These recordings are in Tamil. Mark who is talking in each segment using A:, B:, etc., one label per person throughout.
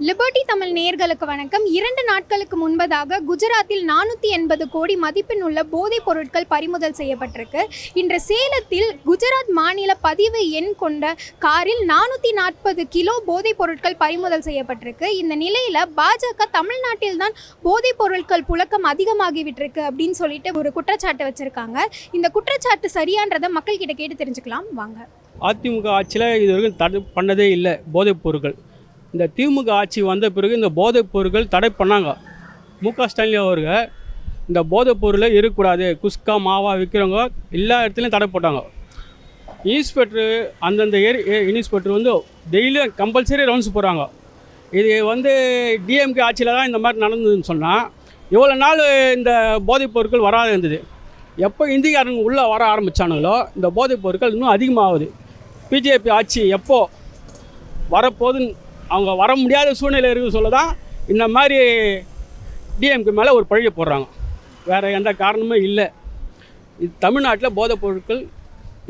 A: லிபர்ட்டி தமிழ் நேயர்களுக்கு வணக்கம். 2 நாட்களுக்கு முன்பதாக குஜராத்தில் 480 கோடி மதிப்பில் உள்ள போதைப் பொருட்கள் பறிமுதல் செய்யப்பட்டிருக்கு. இன்று சேலத்தில் குஜராத் மாநில பதிவு எண் கொண்ட காரில் 440 கிலோ போதைப் பொருட்கள் பறிமுதல் செய்யப்பட்டிருக்கு. இந்த நிலையில் பாஜக தமிழ்நாட்டில் தான் போதைப் பொருட்கள் புழக்கம் அதிகமாகிவிட்டிருக்கு அப்படின்னு சொல்லிட்டு ஒரு குற்றச்சாட்டு வச்சிருக்காங்க. இந்த குற்றச்சாட்டு சரியான்றதை மக்கள் கிட்ட கேட்டு தெரிஞ்சுக்கலாம் வாங்க.
B: அதிமுக ஆட்சியில் இது வரைக்கும் தடை பண்ணதே இல்லை போதைப் பொருட்கள். இந்த திமுக ஆட்சி வந்த பிறகு இந்த போதைப் பொருட்கள் தடை பண்ணாங்க. மு.க. ஸ்டாலின் அவர்கள் இந்த போதைப் பொருளை இருக்கக்கூடாது, குஸ்கா மாவா விற்கிறவங்க எல்லா இடத்துலையும் தடை போட்டாங்க. இன்ஸ்பெக்டர் அந்தந்த இன்ஸ்பெக்டர் வந்து டெய்லியும் கம்பல்சரி ரவுண்ட்ஸ் போகிறாங்க. இது டிஎம்கே ஆட்சியில் தான் இந்த மாதிரி நடந்ததுன்னு சொன்னால் இவ்வளோ நாள் இந்த போதைப் பொருட்கள் வராது இருந்தது. எப்போ இந்திக்காரங்க உள்ளே வர ஆரம்பித்தானுங்களோ இந்த போதைப் பொருட்கள் இன்னும் அதிகமாகுது. பிஜேபி ஆட்சி எப்போ வரப்போகுதுன்னு அவங்க வர முடியாத சூழ்நிலை இருக்குது சொல்ல தான் இந்த மாதிரி டிஎம்கே மேலே ஒரு பழியை போடுறாங்க. வேறு எந்த காரணமும் இல்லை. இது தமிழ்நாட்டில் போதைப் பொருட்கள்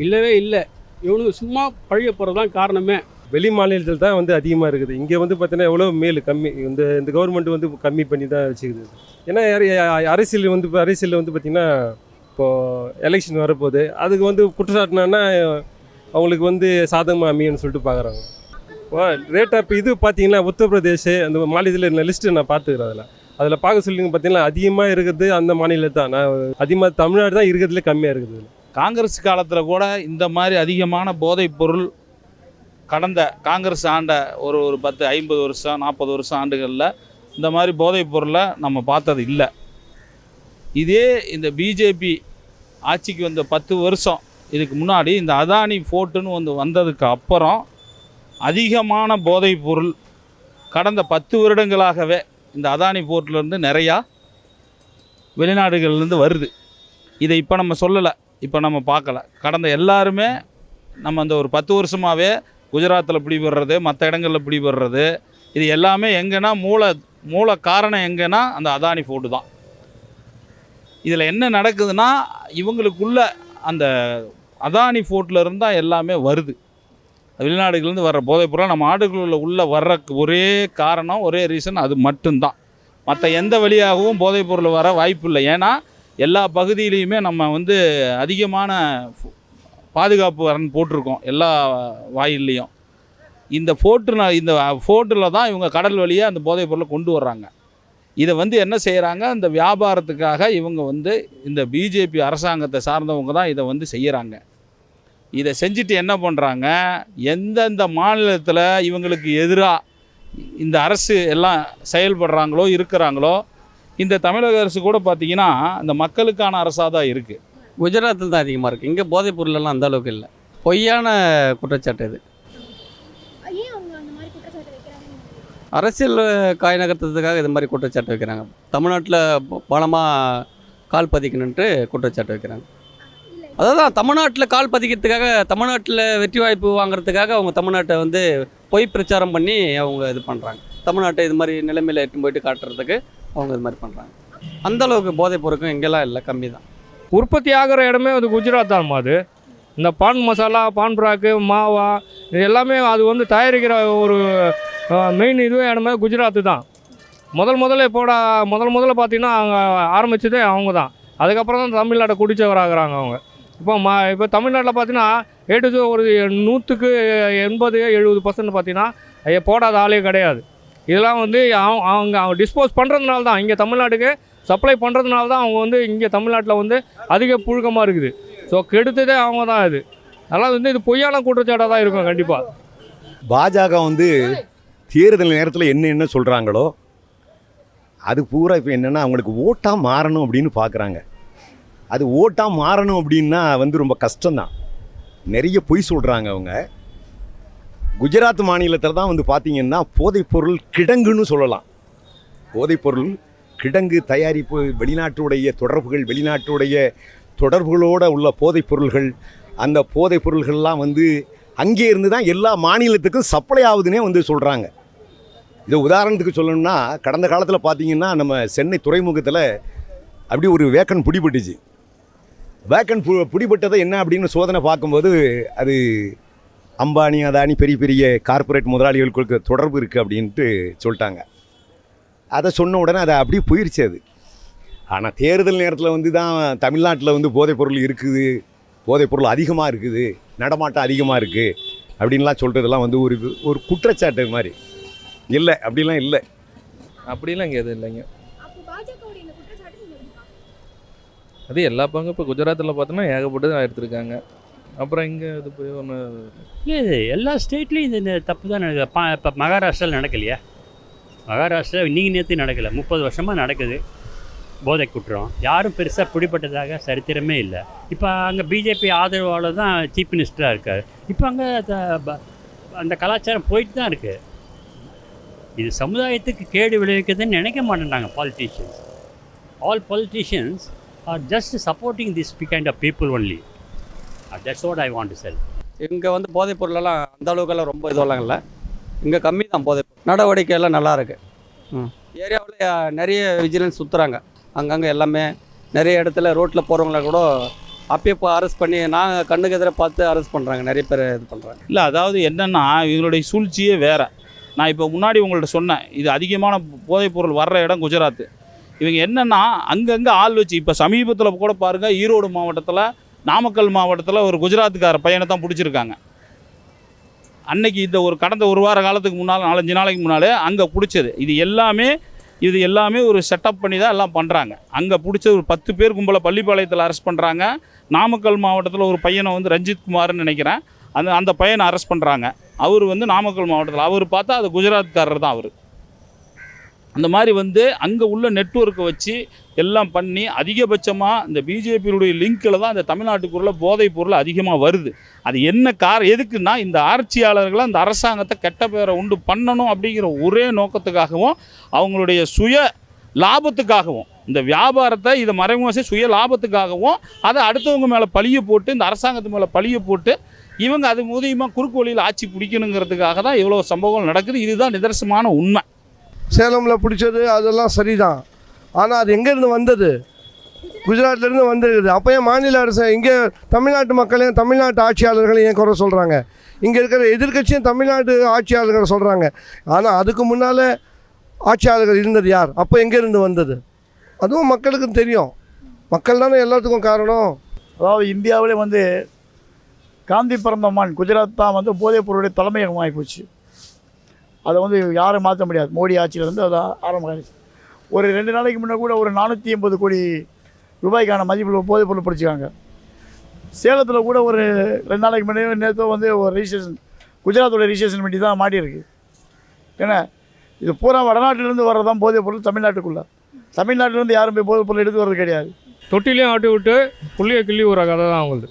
B: இல்லவே இல்லை. இவனுக்கு சும்மா பழியை போடுறது தான் காரணமே.
C: வெளி மாநிலத்தில் தான் அதிகமாக இருக்குது. இங்கே பார்த்தீங்கன்னா எவ்வளோ மேல் கம்மி. இந்த கவர்மெண்ட் கம்மி பண்ணி தான் வச்சுக்குது. ஏன்னா அரசியல் அரசியலில் பார்த்திங்கன்னா இப்போது எலெக்ஷன் வரப்போகுது. அதுக்கு குற்றச்சாட்டுனா அவங்களுக்கு சாதகமாக அமையும்னு சொல்லிட்டு பார்க்குறாங்க. ரேட் ஆப் இது பார்த்தீங்கன்னா உத்தரப்பிரதேஷ் அந்த மாநிலத்தில் லிஸ்ட்டு நான் பார்த்துக்கிறேன். அதில் பார்க்க சொல்லிங்க பார்த்தீங்கன்னா அதிகமாக இருக்கிறது அந்த மாநிலத்தில் தான். நான் அதிகமாக தமிழ்நாடு தான் இருக்கிறதுல கம்மியாக இருக்குது.
D: காங்கிரஸ் காலத்தில் கூட இந்த மாதிரி அதிகமான போதைப் பொருள் கடந்த காங்கிரஸ் ஆண்ட ஒரு 50 வருஷம் 40 வருஷம் ஆண்டுகளில் இந்த மாதிரி போதைப் பொருளை நம்ம பார்த்தது இல்லை. இதே இந்த பிஜேபி ஆட்சிக்கு வந்த 10 வருஷம் இதுக்கு முன்னாடி இந்த அதானி ஃபோர்ட்டுன்னு வந்ததுக்கு அப்புறம் அதிகமான போதைப் பொருள் கடந்த 10 வருடங்களாகவே இந்த அதானி போர்ட்லேருந்து நிறையா வெளிநாடுகள்லேருந்து வருது. இதை இப்போ நம்ம சொல்லலை, இப்போ நம்ம பார்க்கல. கடந்த எல்லாருமே நம்ம அந்த ஒரு 10 வருஷமாகவே குஜராத்தில் பிடிபடுறது, மற்ற இடங்களில் பிடிபடுறது, இது எல்லாமே எங்கன்னா மூல காரணம் எங்கன்னா அந்த அதானி போர்ட்டு தான். இதில் என்ன நடக்குதுன்னா இவங்களுக்குள்ள அந்த அதானி போர்ட்டில் இருந்தால் எல்லாமே வருது. வெளிநாடுகள்லேருந்து வர்ற போதைப் பொருள் நம்ம நாடுகளில் உள்ள வர்ற ஒரே காரணம் ஒரே ரீசன் அது மட்டும்தான். மற்ற எந்த வழியாகவும் போதைப் பொருள் வர வாய்ப்பு இல்லை. ஏன்னா எல்லா பகுதியிலையுமே நம்ம அதிகமான பாதுகாப்பு வரன் போட்டிருக்கோம் எல்லா வாயில்லையும். இந்த ஃபோர்ட்டில் தான் இவங்க கடல் வழியாக அந்த போதைப் பொருளை கொண்டு வர்றாங்க. இதை என்ன செய்கிறாங்க, இந்த வியாபாரத்துக்காக இவங்க இந்த பிஜேபி அரசாங்கத்தை சார்ந்தவங்க தான் இதை செய்கிறாங்க. இதை செஞ்சுட்டு என்ன பண்ணுறாங்க, எந்தெந்த மாநிலத்தில் இவங்களுக்கு எதிராக இந்த அரசு எல்லாம் செயல்படுறாங்களோ இருக்கிறாங்களோ இந்த தமிழக அரசு கூட பார்த்திங்கன்னா இந்த மக்களுக்கான அரசாக தான் இருக்குது.
E: குஜராத்தில் தான் அதிகமாக இருக்குது. இங்கே போதைப் பொருளெல்லாம் அந்த அளவுக்கு இல்லை. பொய்யான குற்றச்சாட்டு இது. அரசியல் காய் நகர்த்துறதுக்காக இது மாதிரி குற்றச்சாட்டு வைக்கிறாங்க. தமிழ்நாட்டில் பலமாக கால் பதிக்கணுன்ட்டு குற்றச்சாட்டு வைக்கிறாங்க. அதான் தமிழ்நாட்டில் கால் பதிக்கிறதுக்காக, தமிழ்நாட்டில் வெற்றி வாய்ப்பு வாங்குறதுக்காக அவங்க தமிழ்நாட்டை பொய் பிரச்சாரம் பண்ணி அவங்க இது பண்ணுறாங்க. தமிழ்நாட்டை இது மாதிரி நிலைமையில் எட்டு போயிட்டு காட்டுறதுக்கு அவங்க இது மாதிரி பண்ணுறாங்க. அந்தளவுக்கு போதைப் பொருட்கள் இங்கெல்லாம் இல்லை, கம்மி தான்.
F: உற்பத்தி ஆகிற இடமே குஜராத் தான். அது இந்த பான் மசாலா, பான் பிராக்கு, மாவா இது எல்லாமே அது தயாரிக்கிற ஒரு மெயின் இதுவே இடமே குஜராத்து தான். முதல்ல பார்த்தீங்கன்னா அவங்க ஆரம்பித்ததே அவங்க தான். அதுக்கப்புறம் தான் தமிழ்நாட்டை குடிச்சவராகிறாங்க அவங்க. இப்போ தமிழ்நாட்டில் பார்த்தீங்கன்னா ஒரு 100க்கு 80-70% பார்த்தீங்கன்னா போடாத ஆளே கிடையாது. இதெல்லாம் அவங்க டிஸ்போஸ் பண்ணுறதுனால தான், இங்கே தமிழ்நாட்டுக்கு சப்ளை பண்ணுறதுனால தான் அவங்க இங்கே தமிழ்நாட்டில் அதிக புழுக்கமாக இருக்குது. ஸோ கெடுத்ததே அவங்க தான். இது அதனால் இது பொய்யான குற்றச்சாட்டாக தான் இருக்கும் கண்டிப்பாக.
G: பாஜக தேர்தல் நேரத்தில் என்ன சொல்கிறாங்களோ அது பூரா இப்போ என்னென்னா அவங்களுக்கு ஓட்டாக மாறணும் அப்படின்னு பார்க்குறாங்க. அது ஓட்டாக மாறணும் அப்படின்னா ரொம்ப கஷ்டம்தான். நிறைய பொய் சொல்கிறாங்க அவங்க. குஜராத் மாநிலத்தில் தான் பார்த்திங்கன்னா போதைப்பொருள் கிடங்குன்னு சொல்லலாம். போதைப்பொருள் கிடங்கு தயாரிப்பு, வெளிநாட்டுடைய தொடர்புகளோடு உள்ள போதைப் பொருள்கள், அந்த போதைப் பொருள்கள்லாம் அங்கே இருந்து தான் எல்லா மாநிலத்துக்கும் சப்ளை ஆகுதுன்னே சொல்கிறாங்க. இதை உதாரணத்துக்கு சொல்லணும்னா கடந்த காலத்தில் பார்த்திங்கன்னா நம்ம சென்னை துறைமுகத்தில் அப்படி ஒரு வேக்கன் பிடிபட்டுச்சு. பிடிபட்டதை என்ன அப்படின்னு சோதனை பார்க்கும்போது அது அம்பானி அதானி பெரிய பெரிய கார்ப்பரேட் முதலாளிகளுக்கு தொடர்பு இருக்குது அப்படின்ட்டு சொல்லிட்டாங்க. அதை சொன்ன உடனே அதை அப்படியே போயிடுச்சு அது. ஆனால் தேர்தல் நேரத்தில் வந்து தான் தமிழ்நாட்டில் வந்து போதைப்பொருள் இருக்குது, போதைப்பொருள் அதிகமாக இருக்குது, நடமாட்டம் அதிகமாக இருக்குது அப்படின்லாம் சொல்கிறதெல்லாம் வந்து ஒரு குற்றச்சாட்டு மாதிரி. இல்லை, அப்படிலாம் இல்லை.
H: அப்படிலாம் இங்கே எதுவும் இல்லைங்க. அது எல்லா பங்கும் இப்போ குஜராத்தில் பார்த்தோன்னா ஏகப்பட்டது எடுத்திருக்காங்க. அப்புறம் இங்கே இது போய் ஒன்று
I: இது எல்லா ஸ்டேட்லேயும் இது தப்பு தான் நடக்குது. இப்போ மகாராஷ்டிராவில் நடக்கலையா? மகாராஷ்டிரா நீங்கள் நேற்று நடக்கலை, 30 வருஷமாக நடக்குது போதை குற்றம். யாரும் பெருசாக பிடிப்பட்டதாக சரித்திரமே இல்லை. இப்போ அங்கே பிஜேபி ஆதரவாளர் தான் சீஃப் மினிஸ்டராக இருக்கார். இப்போ அங்கே அந்த கலாச்சாரம் போயிட்டு தான் இருக்குது. இது சமுதாயத்துக்கு கேடு விளைவிக்குதுன்னு நினைக்க மாட்டேன்றாங்க politicians. All politicians are just supporting this kind of people only. That's what I want to sell.
E: இங்கே வந்து போதைப் பொருளெல்லாம் அந்த அளவுக்கெல்லாம் ரொம்ப இதுவெல்லாம் இல்லை. இங்கே கம்மி தான் போதைப் பொருள். நடவடிக்கை எல்லாம் நல்லா இருக்கு. ஏரியாவில் நிறைய விஜிலன்ஸ் சுற்றுறாங்க. அங்கங்கே எல்லாமே நிறைய இடத்துல ரோட்டில் போகிறவங்கள கூட அப்போ அரெஸ்ட் பண்ணி நாங்கள் கண்ணுக்கு எதிராக பார்த்து அரெஸ்ட் பண்ணுறாங்க. நிறைய பேர் இது பண்ணுறாங்க.
D: இல்லை, அதாவது என்னென்னா இவங்களுடைய சூழ்ச்சியே வேறு. நான் இப்போ முன்னாடி உங்கள்கிட்ட சொன்னேன், இது அதிகமான போதைப்பொருள் வர்ற இடம் குஜராத். இவங்க என்னென்னா அங்கங்கே ஆள் வச்சு, இப்போ சமீபத்தில் கூட பாருங்கள், ஈரோடு மாவட்டத்தில், நாமக்கல் மாவட்டத்தில் ஒரு குஜராத்துக்கார பையனை தான் பிடிச்சிருக்காங்க. அன்னைக்கு இந்த கடந்த ஒரு வார காலத்துக்கு முன்னால், 4-5 நாளைக்கு முன்னாலே அங்கே பிடிச்சது. இது எல்லாமே ஒரு செட்டப் பண்ணி தான் எல்லாம் பண்ணுறாங்க. அங்கே பிடிச்ச ஒரு 10 பேர் கும்பலை பள்ளிப்பாளையத்தில் அரெஸ்ட் பண்ணுறாங்க. நாமக்கல் மாவட்டத்தில் ஒரு பையனை வந்து ரஞ்சித் குமார்னு நினைக்கிறேன், அந்த பையனை அரெஸ்ட் பண்ணுறாங்க. அவர் வந்து நாமக்கல் மாவட்டத்தில், அவர் பார்த்தா அது குஜராத்காரர் தான் அவர். அந்த மாதிரி வந்து அங்கே உள்ள நெட்வொர்க்கை வச்சு எல்லாம் பண்ணி அதிகபட்சமாக இந்த பிஜேபியுடைய லிங்கில் தான் இந்த தமிழ்நாட்டுக்குள்ள போதைப் பொருள் அதிகமாக வருது. அது என்ன எதுக்குன்னா இந்த ஆட்சியாளர்களை, அந்த அரசாங்கத்தை கெட்ட பேரை உண்டு பண்ணணும் அப்படிங்கிற ஒரே நோக்கத்துக்காகவும், அவங்களுடைய சுய லாபத்துக்காகவும், இந்த வியாபாரத்தை இதை மறைமுக சுய லாபத்துக்காகவும் அதை அடுத்தவங்க மேலே பழிய போட்டு, இந்த அரசாங்கத்து மேலே பழிய போட்டு இவங்க அது மூலியமாக குறுக்கு வழியில் ஆட்சி பிடிக்கணுங்கிறதுக்காக தான் இவ்வளோ சம்பவங்கள் நடக்குது. இதுதான் நிதர்சனமான உண்மை.
J: சேலமில் பிடிச்சது அதெல்லாம் சரிதான். ஆனால் அது எங்கேருந்து வந்தது? குஜராத்லேருந்து வந்துருக்குது. அப்போ ஏன் மாநில அரசு இங்கே தமிழ்நாட்டு மக்களையும் தமிழ்நாட்டு ஆட்சியாளர்களையும் ஏன் குறை சொல்கிறாங்க? இங்கே இருக்கிற எதிர்க்கட்சியும் தமிழ்நாட்டு ஆட்சியாளர்களை சொல்கிறாங்க. ஆனால் அதுக்கு முன்னால் ஆட்சியாளர்கள் இருந்தது யார்? அப்போ எங்கேருந்து வந்தது? அதுவும் மக்களுக்கு தெரியும். மக்கள் தானே எல்லாத்துக்கும் காரணம்.
K: அதாவது இந்தியாவிலே வந்து காந்தி பிறந்த மான் குஜராத் தான் வந்து போதைப் பொருளுடைய தலைமையகமாகி போச்சு. அதை வந்து யாரும் மாற்ற முடியாது. மோடி ஆட்சியிலேருந்து அது ஆரம்பமாகிடுச்சு. ஒரு 2 நாளைக்கு முன்னே கூட ஒரு 480 கோடி ரூபாய்க்கான மதிப்பில் போதைப் பொருள் பிடிச்சிக்காங்க. சேலத்தில் கூட ஒரு 2 நாளைக்கு முன்னே நேற்று வந்து ஒரு ரிஜிஸ்ட்ரேஷன், குஜராத்தோட ரிஜிஸ்ட்ரேஷன் பண்ணி தான் மாட்டியிருக்கு. ஏன்னா இது பூரா வடநாட்டிலேருந்து வர்றதான் போதைப் பொருள் தமிழ்நாட்டுக்குள்ளே. தமிழ்நாட்டிலேருந்து யாரும் போய் போதைப் பொருள் எடுத்து வர்றது கிடையாது.
F: தொட்டிலையும் ஆட்டி விட்டு புள்ளியை கிள்ளி ஒரு கதை தான் அவங்களுக்கு.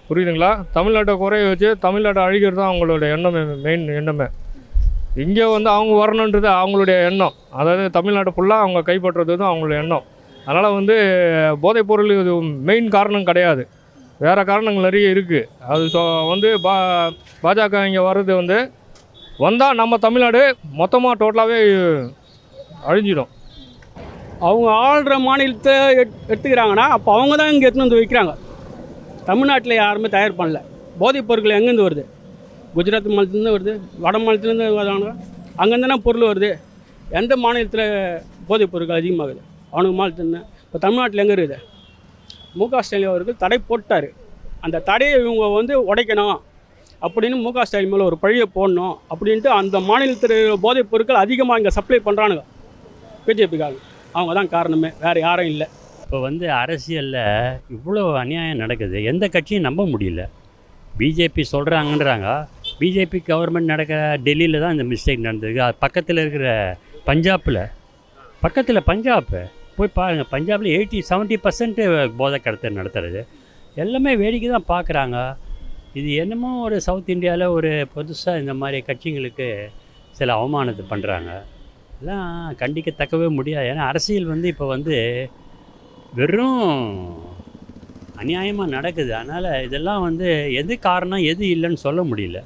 F: புரியுதுங்களா? தமிழ்நாட்டை குறைய வச்சு தமிழ்நாட்டை அழிக்கிறது தான் அவங்களோட எண்ணமே, மெயின் எண்ணமே. இங்கே வந்து அவங்க வரணுன்றது அவங்களுடைய எண்ணம். அதாவது தமிழ்நாட்டை ஃபுல்லாக அவங்க கைப்பற்றுறது தான் அவங்களுடைய எண்ணம். அதனால் வந்து போதைப்பொருள் இது மெயின் காரணம் கிடையாது, வேறு காரணங்கள் நிறைய இருக்குது. அது வந்து பாஜக இங்கே வர்றது வந்து வந்தால் நம்ம தமிழ்நாடு மொத்தமாக டோட்டலாகவே அழிஞ்சிடும்.
B: அவங்க ஆள்ற மாநிலத்தை எடுத்துக்கிறாங்கன்னா அப்போ அவங்க தான் இங்கே எடுத்துன்னு வந்து வைக்கிறாங்க. தமிழ்நாட்டில் யாருமே தயார் பண்ணல. போதைப் பொருட்கள் எங்கேருந்து வருது? குஜராத் மாநிலத்துலேருந்து வருது, வட மாநிலத்துலேருந்து வராங்க. அங்கேருந்துனா பொருள் வருது. எந்த மாநிலத்தில் போதைப் பொருட்கள் அதிகமாகுது? அவனுக்கு மாநிலத்துலேருந்து. இப்போ தமிழ்நாட்டில் எங்கே இருக்குது? முக ஸ்டாலின் அவர்கள் தடை போட்டார். அந்த தடையை இவங்க வந்து உடைக்கணும் அப்படின்னு முக ஸ்டாலின் மேலே ஒரு பழியை போடணும் அப்படின்ட்டு அந்த மாநிலத்தில் போதைப் பொருட்கள் அதிகமாக இங்கே சப்ளை பண்ணுறானுங்க பிஜேபிக்காக. அவங்க தான் காரணமே, வேறு யாரும் இல்லை.
I: இப்போ வந்து அரசியலில் இவ்வளோ அநியாயம் நடக்குது, எந்த கட்சியும் நம்ப முடியல. பிஜேபி சொல்கிறாங்கன்றாங்க, பிஜேபி கவர்மெண்ட் நடக்கிற டெல்லியில் தான் இந்த மிஸ்டேக் நடந்திருக்கு. அது பக்கத்தில் இருக்கிற பஞ்சாப் போய் பாருங்கள். பஞ்சாபில் 70% போதை கடத்தல் நடத்துறது. எல்லாமே வேடிக்கை தான் பார்க்குறாங்க. இது என்னமோ ஒரு சவுத் இந்தியாவில் ஒரு புதுசாக இந்த மாதிரி கட்சிங்களுக்கு சில அவமானத்தை பண்ணுறாங்க. இதெல்லாம் கண்டிக்கத்தக்கவே முடியாது. ஏன்னா அரசியல் வந்து இப்போ வந்து வெறும் அநியாயமாக நடக்குது. அதனால் இதெல்லாம் வந்து எது காரணம் எது இல்லைன்னு சொல்ல முடியல.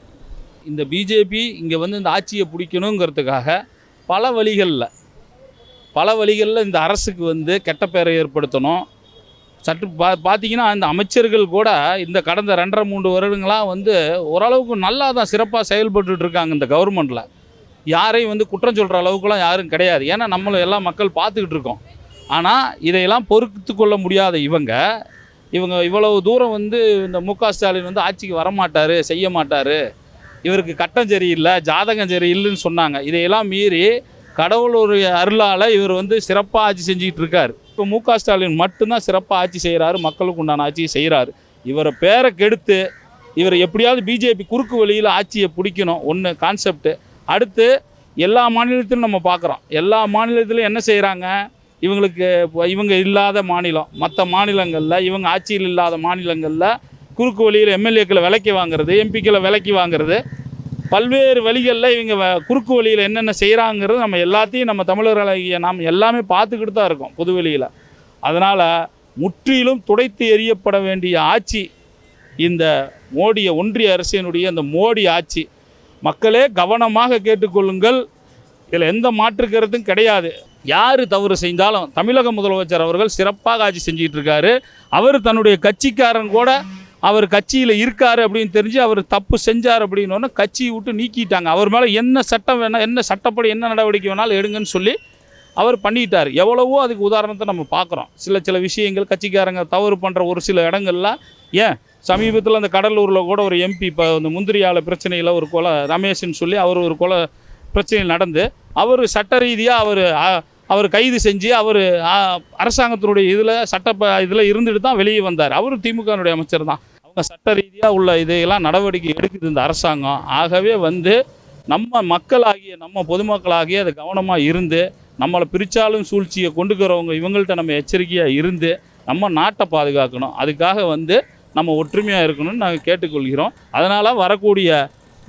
D: இந்த பிஜேபி இங்கே வந்து இந்த ஆட்சியை பிடிக்கணுங்கிறதுக்காக பல வழிகளில் இந்த அரசுக்கு வந்து கெட்ட பேரை ஏற்படுத்தணும், சற்று பார்த்தீங்கன்னா இந்த அமைச்சர்கள் கூட இந்த கடந்த 2.5-3 வருடங்களாக வந்து ஓரளவுக்கு நல்லா தான் சிறப்பாக செயல்பட்டுட்டு இருக்காங்க இந்த கவர்மெண்ட்டில். யாரையும் வந்து குற்றம் சொல்கிற அளவுக்குலாம் யாரும் கிடையாது. ஏன்னா நம்மளும் எல்லாம் மக்கள் பார்த்துக்கிட்டு இருக்கோம். ஆனால் இதையெல்லாம் பொறுத்து கொள்ள முடியாத இவங்க இவ்வளவு தூரம் வந்து இந்த மு.க. ஸ்டாலின் வந்து ஆட்சிக்கு வரமாட்டார், செய்ய மாட்டார், இவருக்கு கட்டம் சரியில்லை, ஜாதகம் சரியில்லைன்னு சொன்னாங்க. இதையெல்லாம் மீறி கடவுளுடைய அருளால் இவர் வந்து சிறப்பாக ஆட்சி செஞ்சுக்கிட்டு இருக்கார். இப்போ மு.க. ஸ்டாலின் மட்டும்தான் சிறப்பாக ஆட்சி செய்கிறாரு, மக்களுக்கு உண்டான ஆட்சியை செய்கிறாரு. இவரை பேரை கெடுத்து இவர் எப்படியாவது பிஜேபி குறுக்கு வழியில் ஆட்சியை பிடிக்கணும், ஒன்று கான்செப்ட்டு. அடுத்து எல்லா மாநிலத்திலும் நம்ம பார்க்குறோம், எல்லா மாநிலத்திலும் என்ன செய்கிறாங்க, இவங்க இல்லாத மாநிலம், மற்ற மாநிலங்களில் இவங்க ஆட்சியில் இல்லாத மாநிலங்களில் குறுக்கு வழியில் எம்எல்ஏக்களை விலைக்கு வாங்குறது, எம்பிக்களை விலைக்கு வாங்குறது, பல்வேறு வழிகளில் இவங்க குறுக்கு வழியில் என்னென்ன செய்கிறாங்கிறது நம்ம எல்லாத்தையும் நம்ம தமிழர்களாகிய நாம் எல்லாமே பார்த்துக்கிட்டு தான் இருக்கோம் பொது வெளியில். அதனால் முற்றிலும் துடைத்து எறியப்பட வேண்டிய ஆட்சி இந்த ஒன்றிய அரசினுடைய இந்த மோடி ஆட்சி. மக்களே கவனமாக கேட்டுக்கொள்ளுங்கள், இதில் எந்த மாற்று கருத்தும் கிடையாது. யார் தவறு செஞ்சாலும் தமிழக முதலமைச்சர் அவர்கள் சிறப்பாக ஆட்சி செஞ்சிகிட்டு இருக்காரு. அவர் தன்னுடைய கட்சிக்காரன் கூட அவர் கட்சியில் இருக்கார் அப்படின்னு தெரிஞ்சு அவர் தப்பு செஞ்சார் அப்படின்னோன்னு கட்சியை விட்டு நீக்கிட்டாங்க. அவர் மேலே என்ன சட்டம் வேணால், என்ன சட்டப்படி என்ன நடவடிக்கை வேணாலும் எடுங்கன்னு சொல்லி அவர் பண்ணிட்டார். எவ்வளவோ அதுக்கு உதாரணத்தை நம்ம பார்க்குறோம். சில விஷயங்கள் கட்சிக்காரங்க தவறு பண்ணுற ஒரு சில இடங்கள்ல, ஏன் சமீபத்தில் அந்த கடலூரில் கூட ஒரு எம்பி இப்போ இந்த முந்திரியால பிரச்சனையில் ஒரு கொலை ரமேஷ்ன்னு சொல்லி அவர் ஒரு கொலை பிரச்சனை நடந்து அவர் சட்ட ரீதியாக அவர் கைது செஞ்சு அவர் அரசாங்கத்தினுடைய இதில் இருந்துட்டு தான் வெளியே வந்தார். அவர் திமுகனுடைய அமைச்சர் தான். அவங்க சட்ட ரீதியாக உள்ள இதையெல்லாம் நடவடிக்கை எடுக்குது இந்த அரசாங்கம். ஆகவே வந்து நம்ம மக்களாகிய நம்ம பொதுமக்களாகிய அதை கவனமாக இருந்து நம்மளை பிரித்தாலும் சூழ்ச்சியை கொண்டுக்கிறவங்க இவங்கள்ட்ட நம்ம எச்சரிக்கையாக இருந்து நம்ம நாட்டை பாதுகாக்கணும். அதுக்காக வந்து நம்ம ஒற்றுமையாக இருக்கணும்னு நாங்கள் கேட்டுக்கொள்கிறோம். அதனால் வரக்கூடிய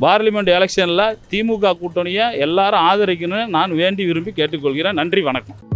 D: பார்லிமெண்ட் எலெக்ஷனில் திமுக கூட்டணியை எல்லாரும் ஆதரிக்கணும்னு நான் வேண்டி விரும்பி கேட்டுக்கொள்கிறேன். நன்றி, வணக்கம்.